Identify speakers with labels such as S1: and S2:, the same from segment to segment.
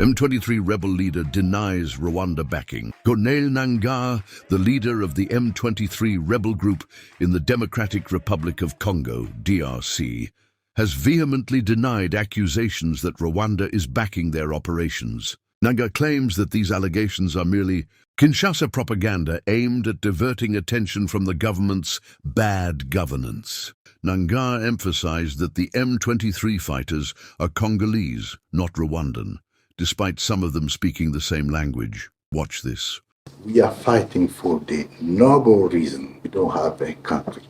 S1: M23 rebel leader denies Rwanda backing. Corneille Nangaa, the leader of the M23 rebel group in the Democratic Republic of Congo, DRC, has vehemently denied accusations that Rwanda is backing their operations. Nangaa claims that these allegations are merely Kinshasa propaganda aimed at diverting attention from the government's bad governance. Nangaa emphasized that the M23 fighters are Congolese, not Rwandan, despite some of them speaking the same language. Watch this.
S2: We are fighting for the noble reason we don't have a country.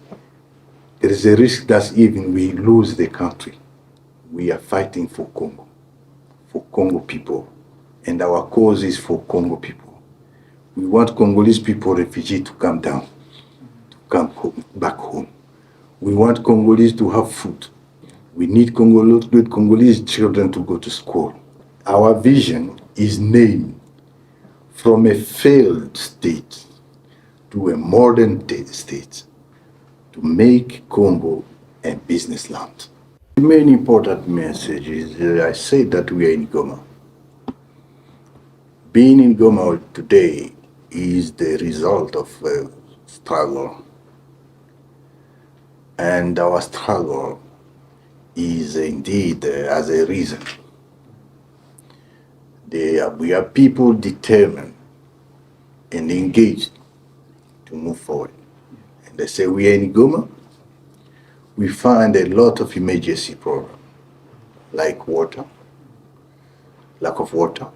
S2: There is a risk that even we lose the country. We are fighting for Congo people, and our cause is for Congo people. We want Congolese people, refugees, to come down, to come home, back home. We want Congolese to have food. We need Congolese children to go to school. Our vision is named from a failed state to a modern state to make Congo a business land. The main important message is I say that we are in Goma. Being in Goma today is the result of a struggle. And our struggle is indeed as a reason. We are people determined and engaged to move forward. And they say we are in Goma, we find a lot of emergency problems, like water, lack of water,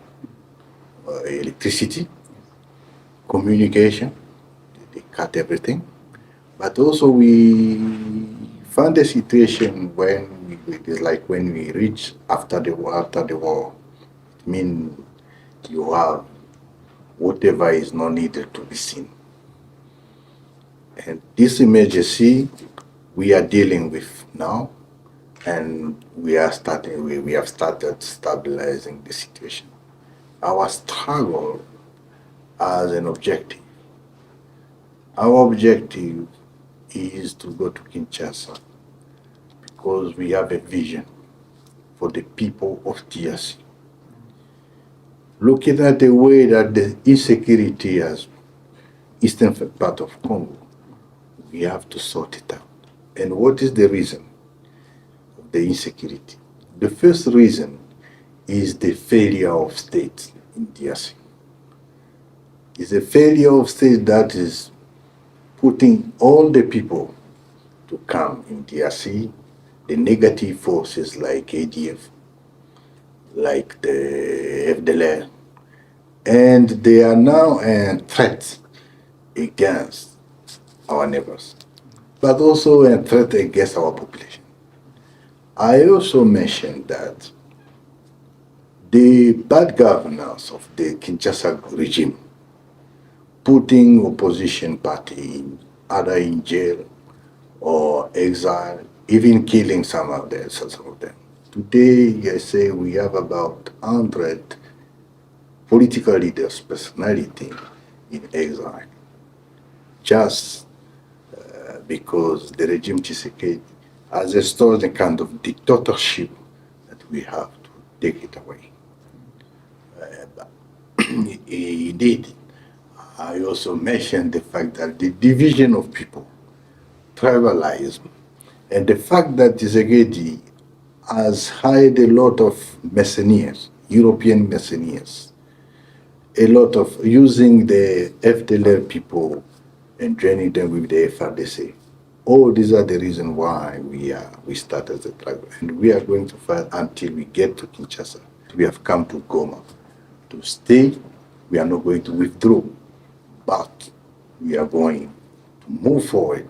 S2: electricity, communication, they cut everything. But also we found a situation when it is like when we reach after the war, it means you have whatever is not needed to be seen. And this emergency we are dealing with now, and we have started stabilizing the situation. Our struggle as an objective. Our objective is to go to Kinshasa because we have a vision for the people of DRC. Looking at the way that the insecurity has eastern part of Congo, we have to sort it out. And what is the reason of the insecurity? The first reason is the failure of states in DRC. It's a failure of state that is putting all the people to come in DRC, the negative forces like ADF, like the FDLR, and they are now a threat against our neighbors, but also a threat against our population. I also mentioned that the bad governance of the Kinshasa regime, putting opposition party either in jail or exile, even killing some of them. Today, I say we have about 100 political leaders, personality in exile, just because the regime Tshisekedi has installed a kind of dictatorship that we have to take it away. Indeed, I also mentioned the fact that the division of people, tribalism, and the fact that Tshisekedi has hired a lot of mercenaries, European mercenaries, a lot of using the FDLR people and training them with the FRDC. All these are the reasons why we started the struggle, and we are going to fight until we get to Kinshasa. We have come to Goma to stay. We are not going to withdraw, but we are going to move forward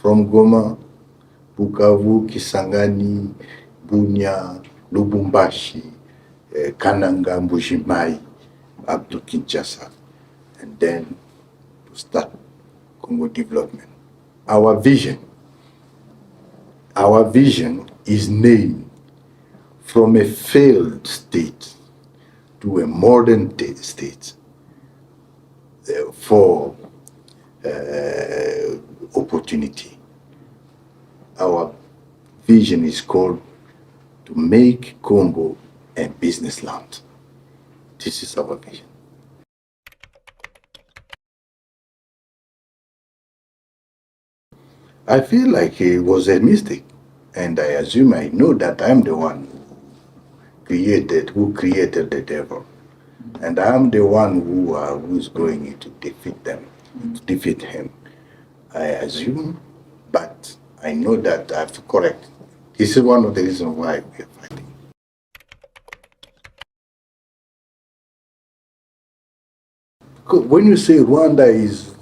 S2: from Goma, Bukavu, Kisangani, Bunia, Lubumbashi, Kananga, Mbujimayi, up to Kinshasa, and then to start Congo development. Our vision is named from a failed state to a modern state for opportunity. Our vision is called to make Congo a business land. This is our vision. I feel like it was a mistake, and I assume I know that I'm the one who created the devil, and I'm the one who's going to defeat them, to defeat him. I assume, but I know that I have to correct. This is one of the reasons why we are fighting. When you say Rwanda is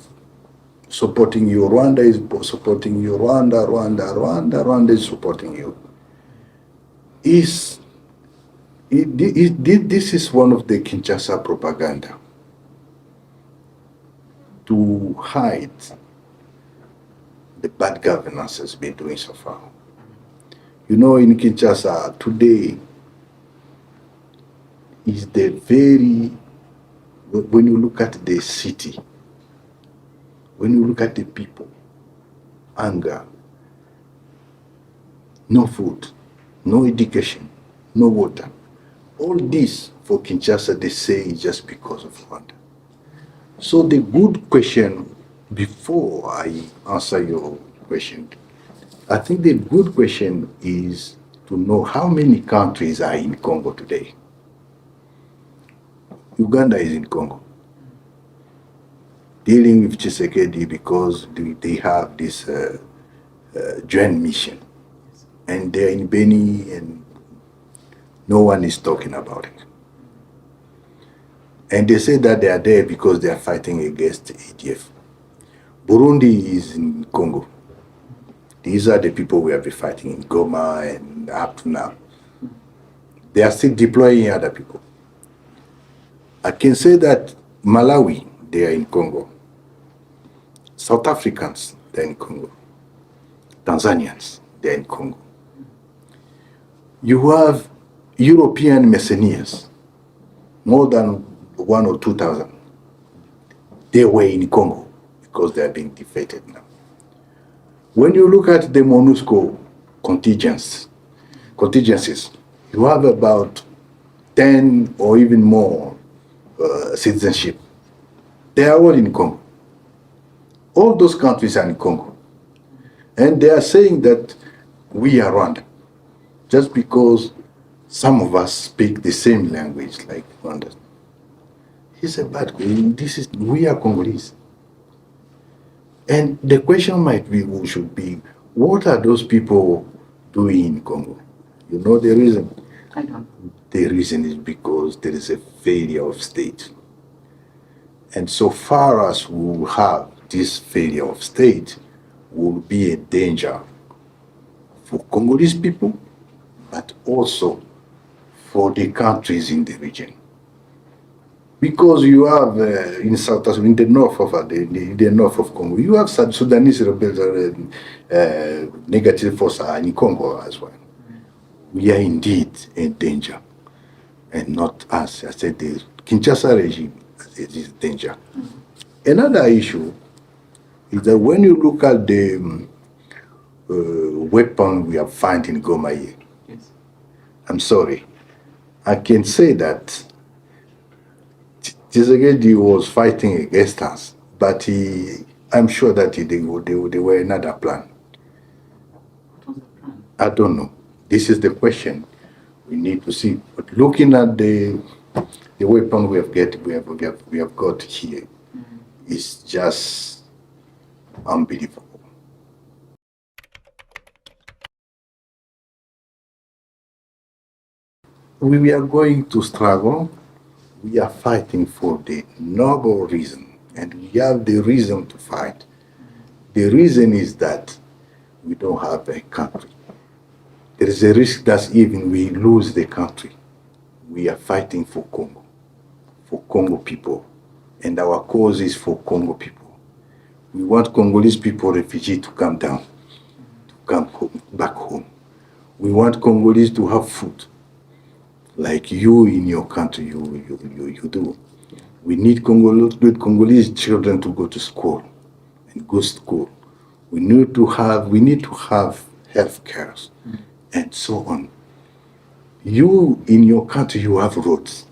S2: supporting you, Rwanda is supporting you, Rwanda is supporting you. This is one of the Kinshasa propaganda to hide the bad governance has been doing so far. You know, in Kinshasa today is the very, when you look at the city, when you look at the people, anger, no food, no education, no water. All this for Kinshasa, they say is just because of Rwanda. So the good question, before I answer your question, I think the good question is to know how many countries are in Congo today. Uganda is in Congo, dealing with Tshisekedi because they have this joint mission. And they're in Beni and no one is talking about it. And they say that they are there because they are fighting against ADF. Burundi is in Congo. These are the people we have been fighting in Goma and up to now. They are still deploying other people. I can say that Malawi, they are in Congo. South Africans, they're in Congo. Tanzanians, they're in Congo. You have European mercenaries, more than 1,000 or 2,000. They were in Congo because they are being defeated now. When you look at the MONUSCO contingencies, you have about 10 or even more citizenship. They are all in Congo. All those countries are in Congo. And they are saying that we are Rwanda, just because some of us speak the same language like Rwanda. He said, but we are Congolese. And the question should be, what are those people doing in Congo? You know the reason?
S3: I don't.
S2: The reason is because there is a failure of state. And so far as we have this failure of state, will be a danger for Congolese people, but also for the countries in the region. Because you have in South Africa, in the north of Congo, you have Sudanese rebels, negative forces in Congo as well. We are indeed in danger, and not us. I said the Kinshasa regime is danger. Another issue is that when you look at the weapon we have found in Goma here,
S3: Yes.
S2: I'm sorry, I can say that Tshisekedi was fighting against us, but I'm sure that there were another plan.
S3: What was the plan?
S2: I don't know. This is the question we need to see. But looking at the weapon we have got here, is just unbelievable. We are going to struggle. We are fighting for the noble reason, and we have the reason to fight. The reason is that we don't have a country. There is a risk that even we lose the country. We are fighting for Congo people, and our cause is for Congo people. We want Congolese people, refugees, to come down, to come home, back home. We want Congolese to have food, like you in your country you do. We need Congolese children to go to school and go to school. We need to have health care and so on. You in your country you have roads.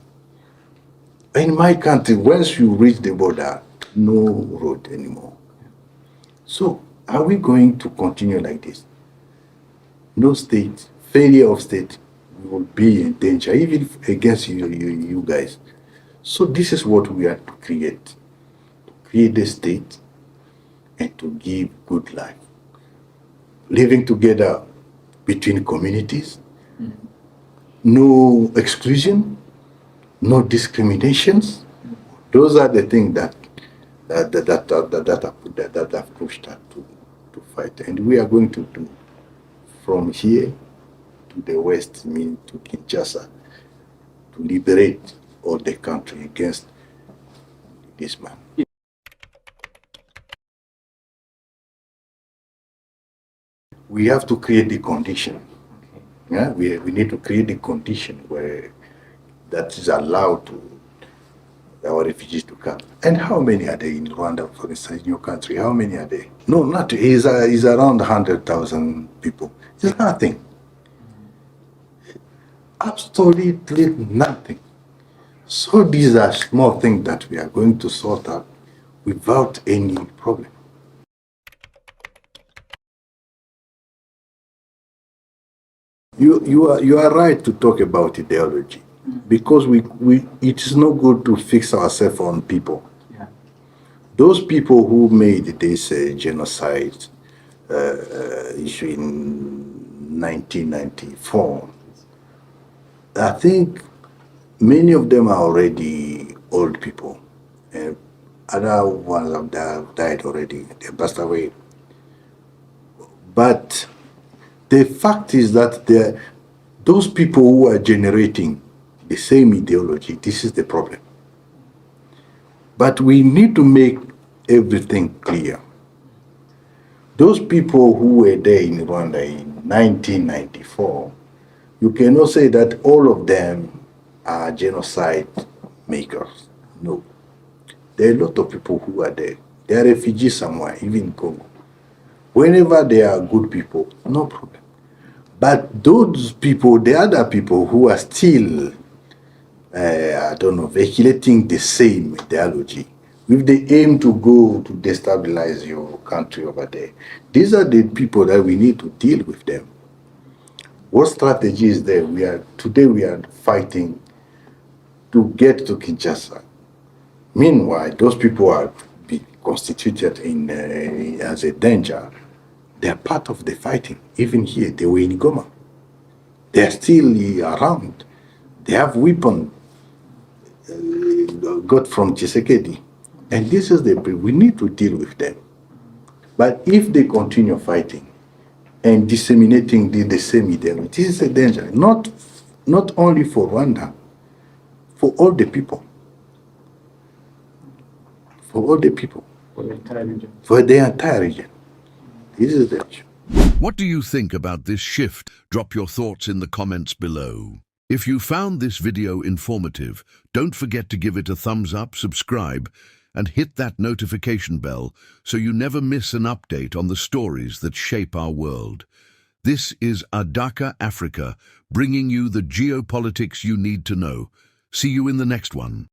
S2: In my country, once you reach the border, no road anymore. So are we going to continue like this? No state, failure of state, we will be in danger, even against you guys. So this is what we are to create the state and to give good life. Living together between communities, no exclusion, no discriminations. Those are the things that have pushed us to fight. And we are going to do from here to the west, mean to Kinshasa, to liberate all the country against this man. We have to create the condition.
S3: Okay.
S2: Yeah, we need to create the condition where that is allowed to our refugees to come. And how many are there in Rwanda, for instance, in your country? How many are there? No, not. It's around 100,000 people. It's nothing. Absolutely nothing. So these are small things that we are going to sort out without any problem. You are right to talk about ideology, because it is no good to fix ourselves on people.
S3: Yeah.
S2: Those people who made this genocide issue in 1994, I think many of them are already old people. Other ones have died already, they passed away. But the fact is that those people who are generating the same ideology, this is the problem. But we need to make everything clear. Those people who were there in Rwanda in 1994, you cannot say that all of them are genocide makers. No. There are a lot of people who are there. They are refugees somewhere, even in Congo. Whenever they are good people, no problem. But those people, the other people who are still, I don't know, vehiculating the same ideology, with the aim to go to destabilize your country over there, these are the people that we need to deal with them. What strategy is there? Today we are fighting to get to Kinshasa. Meanwhile, those people are constituted as a danger. They are part of the fighting. Even here, they were in Goma. They are still around. They have weapons got from Tshisekedi. And this is we need to deal with them. But if they continue fighting and disseminating the same ideology, this is a danger. Not only for Rwanda, for all the people. For all the people.
S3: For the entire region.
S2: For the entire region. This is the issue.
S1: What do you think about this shift? Drop your thoughts in the comments below. If you found this video informative, don't forget to give it a thumbs up, subscribe, and hit that notification bell so you never miss an update on the stories that shape our world. This is Adaka Africa, bringing you the geopolitics you need to know. See you in the next one.